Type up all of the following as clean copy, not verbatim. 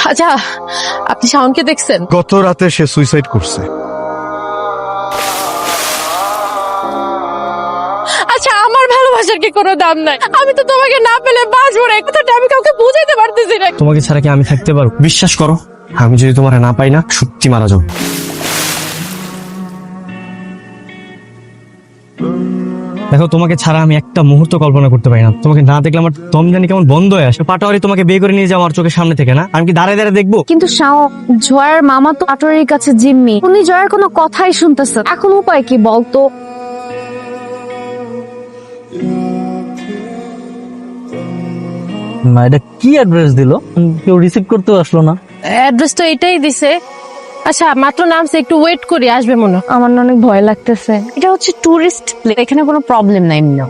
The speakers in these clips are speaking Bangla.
আচ্ছা, আপনি শাওনকে দেখছেন? গত রাতে সে সুইসাইড করছে। আচ্ছা, আমার ভালোবাসার কি কোনো দাম নাই? আমি তো তোমাকে না পেলে বাঁচবো না, এই কথাটা আমি কাউকে বুঝাইতে পারতেছি না। তোমাকে ছাড়া কি আমি থাকতে পারবো? বিশ্বাস করো, আমি যদি তোমার না পাই না, সত্যি মারা যাবো। দেখো, তোমাকে ছাড়া আমি একটা মুহূর্ত কল্পনা করতে পারি না। তোমাকে না দেখলে আমার দম জানি কেমন বন্ধ হয়ে আসে। পাটোয়ারি তোমাকে বিয়ে করে নিয়ে যাও আমার চোখের সামনে থেকে, না আমি কি দাঁড়ায় দাঁড়ায় দেখবো? কিন্তু জয়ের মামা তো পাটোয়ারির কাছে জিম্মি, উনি জয়ের কোনো কথাই শুনতেছেন। এখন উপায় কি বলতো? না, এটা কি অ্যাড্রেস দিল? কেউ রিসিভ করতেও আসলো না। অ্যাড্রেস তো এটাই দিছে। আচ্ছা, মাত্র নামছে, একটু ওয়েট করি, আসবে মনে হয়। আমার না অনেক ভয় লাগতেছে। এটা হচ্ছে টুরিস্ট প্লেস, এখানে কোনো প্রবলেম নাই। না,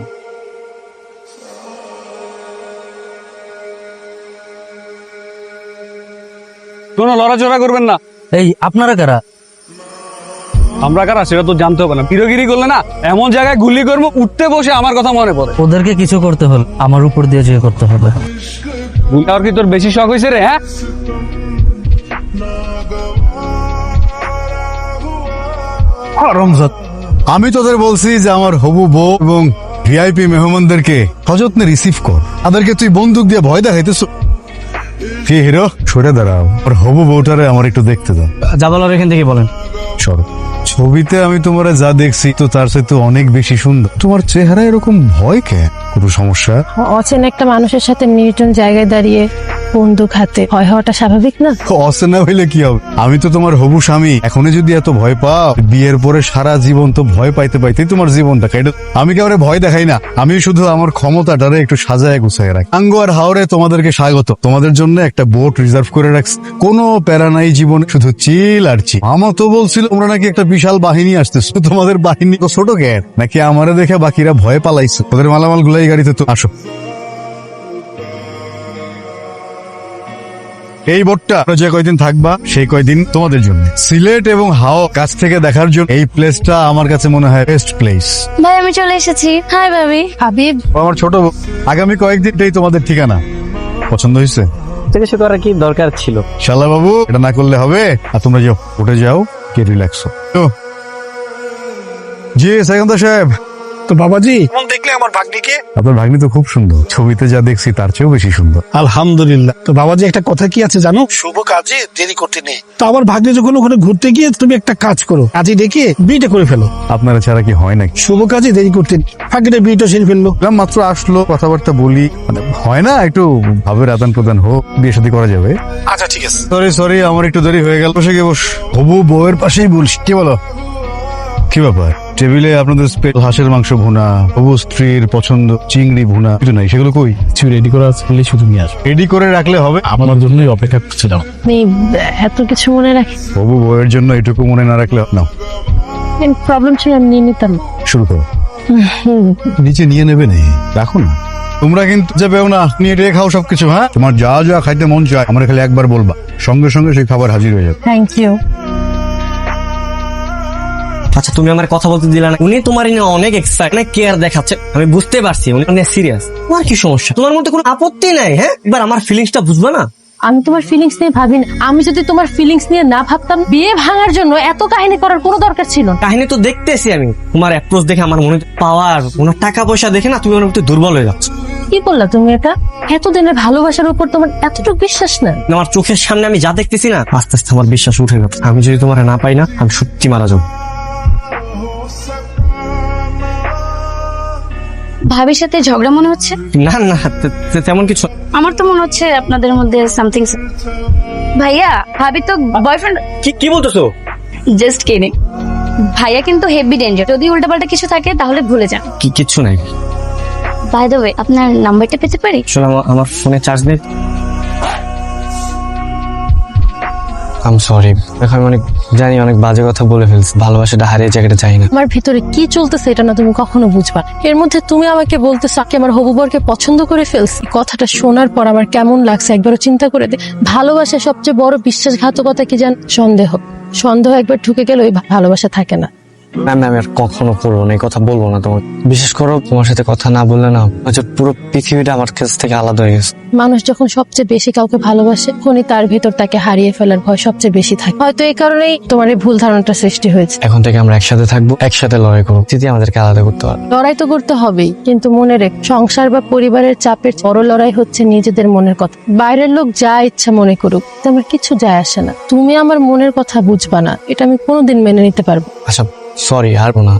কোনো লড়াচড়া করবেন না। এই আপনারা কারা? আমরা কারা সেটা তো জানতে হবে না। পিরোগিরি করলে না, এমন জায়গায় গুলি করবো উঠতে বসে আমার কথা মনে পড়ে। ওদেরকে কিছু করতে হল আমার উপর দিয়ে যে করতে হবে। গুলি আর কি তোর বেশি শখ হয়েছে রে? হ্যাঁ, রমজান, আমি তোদের বলছি যে আমার হবু বউ এবং ভিআইপি মেহমানদেরকে সযত্নে রিসিভ কর। তাদেরকে তুই বন্দুক দিয়ে ভয় দেখাইতেছ কি? হিরো, সরে দাঁড়াও। আর হবু বউটারে আমার একটু দেখতে দাও। জাবালার এখান থেকে বলেন। সরো। ছবিতে আমি তোমার যা দেখছি তো তার সাথে অনেক বেশি সুন্দর। তোমার চেহারা এরকম ভয় কে? কোনো সমস্যা? অচেনা একটা মানুষের সাথে নির্জন জায়গায় দাঁড়িয়ে বন্দুক হাতে ভয় হওয়াটা স্বাভাবিক না? অচেনা হইলে কি হবে? আমি তো তোমার হবু স্বামী। এখনই যদি এত ভয় পাও, বিয়ের পরে সারা জীবন তো ভয় পাইতে পাইতেই তোমার জীবনটা কেটে। আমি কাউরে ভয় দেখাই না, আমি শুধু আমার ক্ষমতাটারে একটু সাজায় গুছায় রাখি। আঙ্গো আর হাওরে তোমাদেরকে স্বাগত। তোমাদের জন্য একটা বোট রিজার্ভ করে রাখছি। কোনো প্যারা নাই জীবনে, শুধু চিল আর চিল। আমা তো বলছিল তোমরা নাকি একটা বিশাল বাহিনী আসতেছো। তোমাদের বাহিনী তো ছোট গ্যার নাকি? আমারে দেখে বাকিরা ভয় পালাইছে। ওদের মালামাল গুলাই গাড়িতে তো আসো। এই বোটটা যে কয়দিন থাকবা সেই কয়দিন তোমাদের জন্য। সিলেট এবং হাও কাছ থেকে দেখার জন্য এই প্লেসটা আমার কাছে মনে হয় বেস্ট প্লেস। ভাই আমি চলে এসেছি। হাই ভাবি। হাবিব, আমার ছোট বউ, আগামী কয়েকদিনটাই তোমাদের ঠিকানা। পছন্দ হয়েছে? কিছু করার কি দরকার ছিল? শালা বাবু, এটা না করলে হবে? আর তোমরা যাও, উঠে যাও, কে রিল্যাক্স হো। জি সেকেন্দার সাহেব। তো বাবাজি, দেখলে আমার ভাগ্নিকে? আপনার ভাগ্নি তো খুব সুন্দর, ছবিতে যা দেখছি তার চেয়েও বেশি সুন্দর। আলহামদুলিল্লাহ। তো বাবাজি, একটা কথা কি আছে জানো? শুভ কাজে দেরি করতে নেই। তো আমার ভাগ্নে যখন ওখানে ঘুরতে গিয়ে তুমি একটা কাজ করো, কাজে ডেকে বিয়েটা করে ফেলো। আপনারা ছাড়া কি হয় নাকি? শুভ কাজে দেরি করতে নেই, ভাগ্নে বিয়েটা সেরে ফেললো। মাত্র আসলো, কথাবার্তা বলি, মানে হয় না একটু ভাবের আদান প্রদান হোক, বিয়ে শাদী করা যাবে। আচ্ছা ঠিক আছে। সরি আমার একটু দেরি হয়ে গেল। বসে গিয়ে বস। হবু বউয়ের পাশেই বলছি। কি বলো? কি ব্যাপার? টেবিলে আপনাদের স্পেশাল হাঁসের মাংস ভুনা, হবু স্ত্রীর পছন্দ চিংড়ি ভুনা, কিছু নাই, সেগুলো কই? কিছু রেডি করা আছে, শুধু নিয়ে আসবে। রেডি করে রাখলে হবে? আমার জন্যই অপেক্ষা করছে। দাও। আপনি এত কিছু মনে রাখি? হবু বউয়ের জন্য এটুকু মনে না রাখলে নাও। প্রবলেম ছিল, আমি নিয়ে নিতাম। শুরু করো। নিচে নিয়ে নেবে নেই, রাখো না। তোমরা কিন্তু যাবেও না, নিয়ে টেয়ে খাও সবকিছু। হ্যাঁ, তোমার যা যা খাইতে মন চায় আমার খালি একবার বলবা, সঙ্গে সঙ্গে সেই খাবার হাজির হয়ে যাবে। Thank you. আচ্ছা, তুমি আমার কথা বলতে দিলা না? উনি তোমার নিয়ে অনেক এক্সাইট, অনেক কেয়ার দেখাচ্ছে, আমি বুঝতে পারছি উনি অনেক সিরিয়াস। তোমার কি সমস্যা? তোমার মধ্যে কোনো আপত্তি নাই? হ্যাঁ, এবার আমার ফিলিংসটা বুঝবা না? আমি তোমার ফিলিংস নিয়ে ভাবি না। আমি যদি তোমার ফিলিংস নিয়ে না ভাবতাম, বিয়ে ভাঙার জন্য এত কাহিনী করার কোনো দরকার ছিল না। কাহিনী তো দেখতেছি আমি, তোমার অ্যাপ্রোচ দেখে আমার মনে পাওয়ার, ওনার টাকা পয়সা দেখে না তুমি ওনার প্রতি দুর্বল হয়ে যাচ্ছ। কি করলা তুমি এটা? এতদিনের ভালোবাসার উপর তোমার এতটুকু বিশ্বাস না? আমার চোখের সামনে আমি যা দেখতেছি না, আস্তে আস্তে আমার বিশ্বাস উঠে গেছে। আমি যদি তোমার না পাই না, আমি সত্যি মারা যাবো। ভাবির সাথে ঝগড়া মনে হচ্ছে? না না, তেমন কিছু। আমার তো মনে হচ্ছে আপনাদের মধ্যে সামথিং। ভাইয়া, ভাবি তো বয়ফ্রেন্ড। কি বলতেছো? Just kidding. ভাইয়া কিন্তু হেভি ডেঞ্জার, যদি উল্টাপাল্টা কিছু থাকে তাহলে ভুলে যান। কিচ্ছু নাই। বাই দ্য ওয়ে, আপনার নাম্বারটা পেতে পারি? শোনো, আমার ফোনে চার্জ নেই। আম সরি, আমি অনেক জানি, অনেক বাজে কথা বলে ফেলছি। ভালোবাসাটা হারিয়ে জায়গাটা চাই না। আমার ভিতরে কি চলতেছে এটা না তুমি কখনো বুঝবা। এর মধ্যে তুমি আমাকে বলতেছো আমি আমার হবু বরকে পছন্দ করে ফেলছি। কথাটা শোনার পর আমার কেমন লাগছে একবারও চিন্তা করে দে। ভালোবাসার সবচেয়ে বড় বিশ্বাসঘাতকতা কি জান? সন্দেহ। সন্দেহ একবার ঢুকে গেলে ওই ভালোবাসা থাকে না। ম্যাম আমি আর কখনো করবো না, এই কথা বলবো না তোমার। বিশেষ করে তোমার সাথে কথা না বললে না হয়তো পুরো পৃথিবীটা আমার কাছ থেকে আলাদা হয়ে গেছে। মানুষ যখন সবচেয়ে বেশি কাউকে ভালোবাসে তখনই তার ভেতর তাকে হারিয়ে ফেলার ভয় সবচেয়ে বেশি থাকে। হয়তো এই কারণেই তোমার এই ভুল ধারণাটা সৃষ্টি হয়েছে। এখন থেকে আমরা একসাথে থাকবো, একসাথে লড়াই করবো, যদি আমাদেরকে আলাদা করতে পারে। লড়াই তো করতে হবেই, কিন্তু মনে রেখ সংসার বা পরিবারের চাপের বড় লড়াই হচ্ছে নিজেদের মনের কথা। বাইরের লোক যা ইচ্ছা মনে করুক, তো আমার কিছু যায় আসে না। তুমি আমার মনের কথা বুঝবা না, এটা আমি কোনোদিন মেনে নিতে পারবো না। আচ্ছা সরি, হারবো না।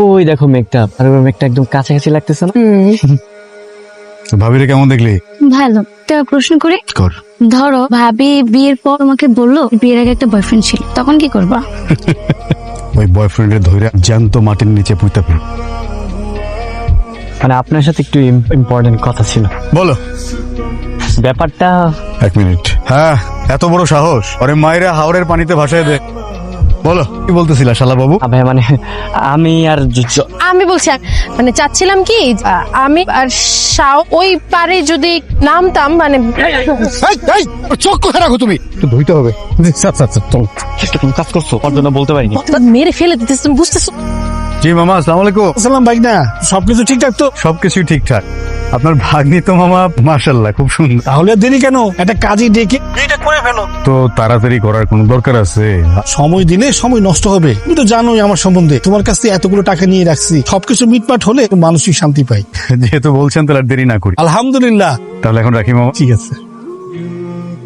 ওই দেখো মেঘটা, আর ওই মেঘটা একদম কাছাকাছি লাগতেছে না? ভাবিরে কেমন দেখলি? ভালো। একটা প্রশ্ন করে, কর। ধরো ভাবি বিয়ের পর তোমাকে বললো বিয়ের আগে একটা বয়ফ্রেন্ড ছিল, তখন কি করবা? ওই বয়ফ্রেন্ডের ধরে জ্যান্ত মাটির নিচে পুঁতে ফেল। মানে আপনার সাথে একটু ইম্পর্টেন্ট কথা ছিল। বলো। ব্যাপারটা 1 মিনিট। হ্যাঁ, এত বড় সাহস? ওরে মায়েরা হাওড়ের পানিতে ভাসায় দে। বলো কি বলতেছিলা শালা বাবু? ভাই মানে আমি আর আমি বলছি মানে চাচ্ছিলাম কি আমি আর শাও ওই পারে যদি নামতাম, মানে চোখ কোথায় রাখো তুমি? একটু ধুইতে হবে। তুমি কাজ করছো, ওর জন্য বলতে পারিনি। মেরে ফেলে দিতেছ, তুমি বুঝতেছো? জি মামা, আসসালামু আলাইকুম। আসসালাম ভাই, না সবকিছু ঠিকঠাক তো? সবকিছুই ঠিকঠাক। আপনার ভাগ্নি তো মামা মাশাআল্লাহ খুব সুন্দর। তাহলে আর দেরি কেন? একটা কাজই ডেকে বিয়েটা করে ফেলো। তো তাড়াতাড়ি করার কোনো দরকার আছে? সময় দিলে সময় নষ্ট হবে। তুমি তো জানোই আমার সম্বন্ধে, তোমার কাছ থেকে এতগুলো টাকা নিয়ে রাখছি, সবকিছু মিটমাট হলে একটু মানসিক শান্তি পাই। যেহেতু বলছেন তাহলে আর দেরি না করি। আলহামদুলিল্লাহ। তাহলে এখন রাখি মামা। ঠিক আছে।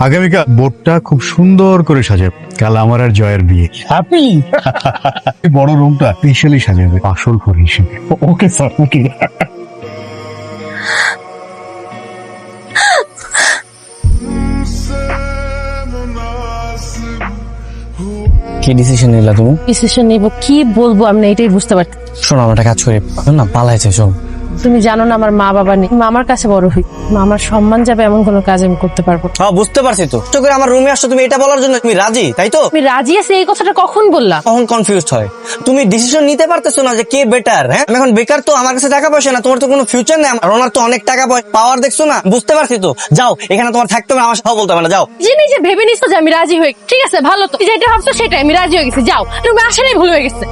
আগামীকাল বোর্ডটা খুব সুন্দর করে সাজাবে। কাল আমার আর জয়ের বিয়ে। হ্যাপি। এই বড় রুমটা স্পেশালি সাজাবে আসল ঘর হিসেবে। ওকে স্যার, ওকে। কি ডিসিশন নিলা তুমি? ডিসিশন নিব কি বলবো আমি না এটাই বুঝতে পারছি। শোনো, আমরা একটা কাজ করি না, পালাইছে। শোন, তুমি জানো না আমার মা বাবা নেই, মামার কাছে বড় হই, মামার সম্মান যাবে এমন কোনো কাজ আমি করতে পারবো না। হ্যাঁ বুঝতে পারছি তো। তো করে আমার রুমে আসছো তুমি এটা বলার জন্য, তুমি রাজি তাই তো? তুমি রাজি আছি এই কথাটা কখন বললা? তখন কনফিউজড হয়। তুমি ডিসিশন নিতে পারতেছো না যে কে বেটার। হ্যাঁ আমি এখন বেকার, তো আমার কাছে টাকা পয়সা না, তোমার তো কোনো ফিউচার নেই, আর ওনার তো অনেক টাকা পাওয়ার দেখছো না। বুঝতে পারছি তো, যাও এখানে তোমার থাকতে হবে, আমার সাথে বলতে হবে না, যাও। যে নিজে ভেবে নিছো যে আমি রাজি হই, ঠিক আছে ভালো, তো যেটা ভাবছো সেটাই, আমি রাজি হয়ে গেছি, যাও। তুমি আসলেই ভুল হয়ে গেছে।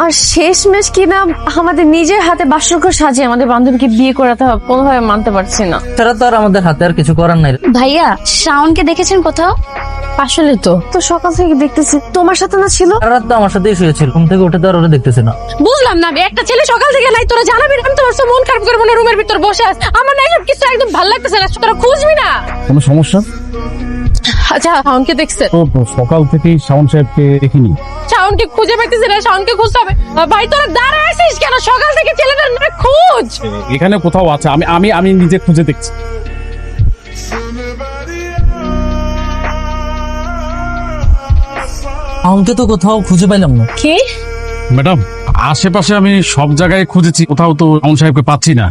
আর শেষমেশ কিনা আমাদের নিজের হাতে বাসরঘর সাজিয়ে আমাদের বান্ধবীকে বিয়ে করাতে হবে, কোনোভাবে মানতে পারছি না। তারা তো আর আমাদের হাতে আর কিছু করার নাই। ভাইয়া, শাওনকে দেখেছেন কোথাও? আসলে তো তো সকাল থেকে দেখতেছি তোমার সাথে না ছিল। তারা তো আমার সাথেই শুয়েছিল, ঘুম থেকে উঠে তো আর ওরা দেখতেছে না। বুঝলাম না, আমি একটা ছেলে সকাল থেকে নাই, তোরা জানাবি না? আমি তোমার সব মন খারাপ করে মনে রুমের ভিতর বসে আছি, আমার না এসব কিছু একদম ভালো লাগতেছে না, তোরা খুঁজবি না? কোনো সমস্যা? আচ্ছা শাওনকে দেখছেন? তো সকাল থেকেই শাওন সাহেবকে দেখিনি। শাওনকে খুঁজে পাইতেছি না, শাওনকে খুঁজতে হবে। ভাই তোরা দাঁড়ায় আছিস কেন? সকাল থেকে ছেলেটার নামে খোঁজ। এখানে কোথাও আছে, আমি নিজে খুঁজে দেখছি। আমাকে তো কোথাও খুঁজে পাইলাম না। কি? ম্যাডাম আশেপাশে আমি সব জায়গায় খুঁজেছি, কোথাও তো শাওন সাহেবকে পাচ্ছি না।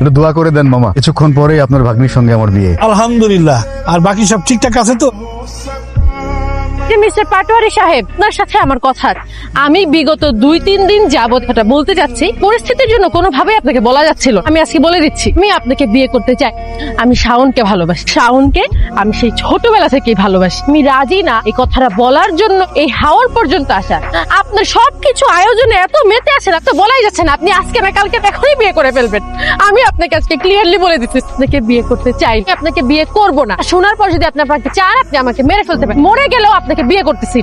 একটু দোয়া করে দেন মামা, কিছুক্ষণ পরেই আপনার ভাগ্নির সঙ্গে আমার বিয়ে। আলহামদুলিল্লাহ। আর বাকি সব ঠিকঠাক আছে তো? মিস্টার পাটোয়ারি সাহেব, আপনার সাথে আমার কথা আছে। আমি বিগত 2-3 দিন যাবত এটা বলতে যাচ্ছি, পরিস্থিতির জন্য কোনোভাবে আপনাকে বলা যাচ্ছিল। আমি আজকে বলে দিচ্ছি, আমি আপনাকে বিয়ে করতে চাই। আমি শাওনকে ভালোবাসি, শাওনকে আমি সেই ছোটবেলা থেকেই ভালোবাসি। আমি রাজি না এই কথাটা বলার জন্য এই হাওর পর্যন্ত আসা। আপনার সবকিছু আয়োজনে এত মেতে আছেন, তো বলাই যাচ্ছে না আপনি আজকে না কালকে এখনই বিয়ে করে ফেলবেন। আমি আপনাকে আজকে ক্লিয়ারলি বলে দিচ্ছি, আপনাকে বিয়ে করতে চাই, আপনাকে বিয়ে করব না। শোনার পর যদি আপনি আপনাকে চান, আপনি আমাকে মেরে ফেলতে পারেন, মরে গেলেও আপনাকে বিয়ে করতেছি।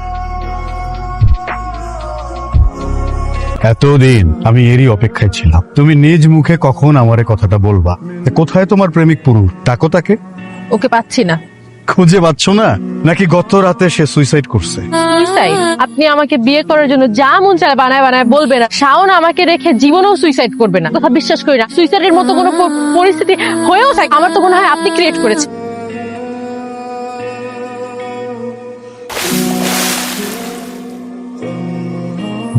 এতদিন আমি এরই অপেক্ষায় ছিলাম, তুমি নিজ মুখে কখন আমারে কথাটা বলবা। কোথায় তোমার প্রেমিক পুরুষ? ডাকো তাকে। ওকে পাচ্ছি না। খুঁজে পাচ্ছ না নাকি গত রাতে সে সুইসাইড করছে? সুইসাইড? আপনি আমাকে বিয়ে করার জন্য যা মন চায় বানায় বানায় বলবেন না। শাওন আমাকে রেখে জীবনেও সুইসাইড করবে না, কথা বিশ্বাস করি না। সুইসাইডের মতো কোনো পরিস্থিতি হয়েও থাকে, আমার তো মনে হয় আপনি ক্রিয়েট করেছেন।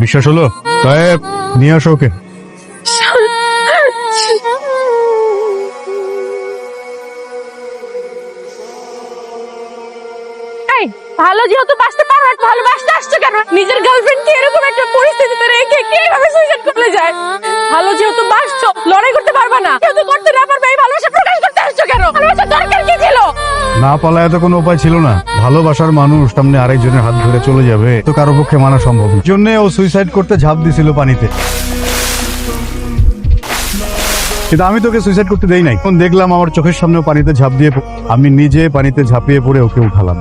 বিশ্বাস হলো? তাই নিয়ে আসো ওকে। এই ভালো যেহেতু বাঁচতে পারো আর ভালোবাসতে আসছো কেন? নিজের গার্লফ্রেন্ডকে এরকম একটা পরিস্থিতিতে রেখে কিভাবে সুইসাইড করতে যায়? ভালো যেহেতু বাঁচছো, লড়াই করতে পারবা না, যেহেতু করতে না পারবে, এই ভালোবাসা প্রকাশ করতে আসছো কেন? ভালোবাসার দরকার কি ছিল? না পালায় তো কোনো উপায় ছিল না। ভালোবাসার মানুষ সামনে আরেকজনের হাত ধরে চলে যাবে তো কারো পক্ষে মানা সম্ভব না। জন্য ও সুইসাইড করতে ঝাঁপ দিছিল পানিতে। কিন্তু আমি তোকে সুইসাইড করতে দেই নাই। তখন দেখলাম আমার চোখের সামনেও পানিতে ঝাঁপ দিয়ে আমি নিজে পানিতে ঝাঁপিয়ে পড়ে ওকে উঠালাম।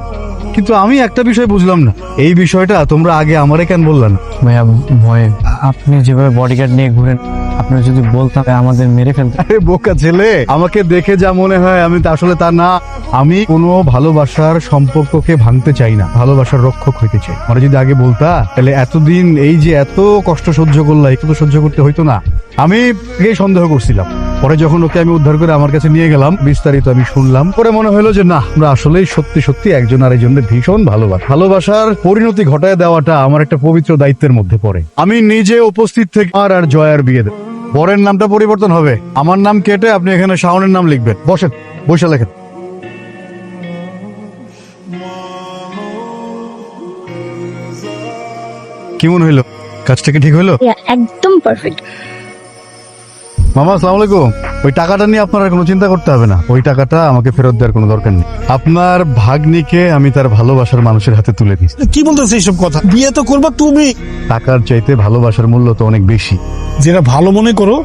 কিন্তু আমি একটা বিষয় বুঝলাম না, এই বিষয়টা তোমরা আগে আমারে কেন বললা না? ভাইয়া ভয়ে আপনি যেভাবে বডিগার্ড নিয়ে ঘুরেন, আপনারা যদি বলতাম আমাদের মেরে ফেলতে। আরে বোকা ছেলে, আমাকে দেখে যা মনে হয় আমি আসলে তা না। আমি কোনো ভালোবাসার সম্পর্ককে ভাঙতে চাই না, ভালোবাসার রক্ষক হইতে চাই। আমরা যদি আগে বলতা তাহলে এতদিন এই যে এত কষ্ট সহ্য করলা, একটু তো সহ্য করতে হইতো না। আমি এই সন্দেহ করছিলাম, পরে যখন ওকে আমি উদ্ধার করে আমার কাছে নিয়ে গেলাম, বিস্তারিত আমি শুনলাম, পরে মনে হলো যে না, আমরা আসলেই সত্যি সত্যি একজন আরেকজনের ভীষণ ভালোবাসা। ভালোবাসার পরিণতি ঘটায় দেওয়াটা আমার একটা পবিত্র দায়িত্বের মধ্যে পড়ে। আমি নিজে উপস্থিত থেকে আমার আর জয়ার বিয়ে দেব। বরের নামটা পরিবর্তন হবে, আমার নাম কেটে আপনি এখানে শাওনের নাম লিখবেন। বসেন, বসে লেখেন। কেমন হইলো? কাজটা কি ঠিক হইলো? একদম পারফেক্ট। মামা আসসালামু আলাইকুম। ওই টাকাটা নিয়ে আপনার আর কোনো চিন্তা করতে হবে না, ওই টাকাটা আমাকে ফেরত দেওয়ার কোনো দরকার নেই। আপনার ভাগ্নিকে আমি তার ভালোবাসার মানুষের হাতে তুলে দিচ্ছি। কি বলতেছে এইসব কথা? বিয়ে তো করবা তুমি। টাকার চাইতে ভালোবাসার মূল্য তো অনেক বেশি। যেটা ভালো মনে করো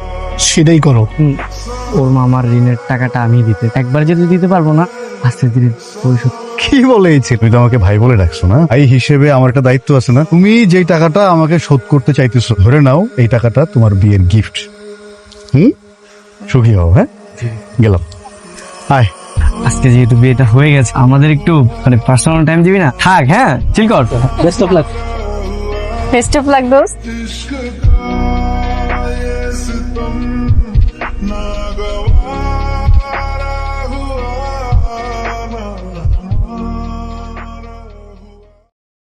সেটাই করো। ওর মামার ঋণের টাকাটা আমি দিতে, একবার যদি দিতে পারবো না, আস্তে ধীরে পরিশোধ। কি বলে এই ছেলে? তুমি তো আমাকে ভাই বলে ডাকছো না? এই হিসেবে আমার একটা দায়িত্ব আছে না? তুমি যেই টাকাটা আমাকে শোধ করতে চাইতেছো, ধরে নাও এই টাকাটা তোমার বিয়ের গিফট। সুখী হও। হ্যাঁ, গেলাম। আয়। আজকে যেহেতু বিয়েটা হয়ে গেছে, আমাদের একটু মানে পার্সোনাল টাইম দিবি না? থাক, হ্যাঁ, চিল কর। Best of luck. Best of luck দোস্ত।